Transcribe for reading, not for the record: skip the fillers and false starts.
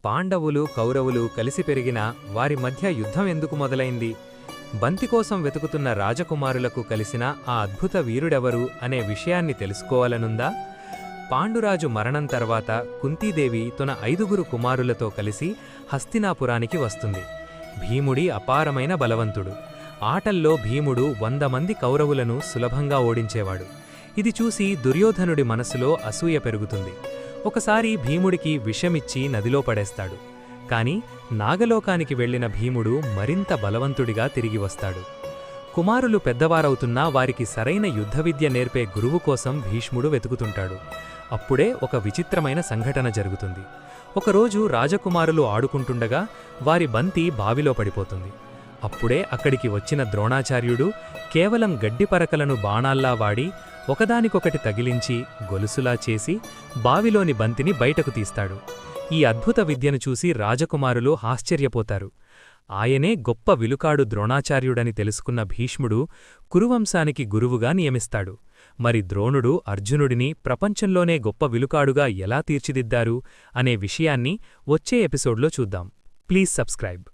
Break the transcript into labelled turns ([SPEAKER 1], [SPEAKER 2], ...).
[SPEAKER 1] పాండవులు కౌరవులు కలిసి పెరిగినా వారి మధ్య యుద్ధం ఎందుకు మొదలైంది? బంతికోసం వెతుకుతున్న రాజకుమారులకు కలిసిన ఆ అద్భుత వీరుడెవరు అనే విషయాన్ని తెలుసుకోవాలనుందా? పాండురాజు మరణం తర్వాత కుంతీదేవి తన 5 కుమారులతో కలిసి హస్తినాపురానికి వస్తుంది. భీముడి అపారమైన బలవంతుడు. ఆటల్లో భీముడు 100 మంది కౌరవులను సులభంగా ఓడించేవాడు. ఇది చూసి దుర్యోధనుడి మనసులో అసూయ పెరుగుతుంది. ఒకసారి భీముడికి విషమిచ్చి నదిలో పడేస్తాడు. కాని నాగలోకానికి వెళ్లిన భీముడు మరింత బలవంతుడిగా తిరిగి వస్తాడు. కుమారులు పెద్దవారవుతున్నా వారికి సరైన యుద్ధవిద్య నేర్పే గురువు కోసం భీష్ముడు వెతుకుతుంటాడు. అప్పుడే ఒక విచిత్రమైన సంఘటన జరుగుతుంది. ఒకరోజు రాజకుమారులు ఆడుకుంటుండగా వారి బంతి బావిలో పడిపోతుంది. అప్పుడే అక్కడికి వచ్చిన ద్రోణాచార్యుడు కేవలం గడ్డిపరకలను బాణాల్లా వాడి ఒకదానికొకటి తగిలించి గొలుసులా చేసి బావిలోని బంతిని బయటకు తీస్తాడు. ఈ అద్భుత విద్యను చూసి రాజకుమారులు ఆశ్చర్యపోతారు. ఆయనే గొప్ప విలుకాడు ద్రోణాచార్యుడని తెలుసుకున్న భీష్ముడు కురువంశానికి గురువుగా నియమిస్తాడు. మరి ద్రోణుడు అర్జునుడిని ప్రపంచంలోనే గొప్ప విలుకాడుగా ఎలా తీర్చిదిద్దారు అనే విషయాన్ని వచ్చే ఎపిసోడ్లో చూద్దాం. Please subscribe.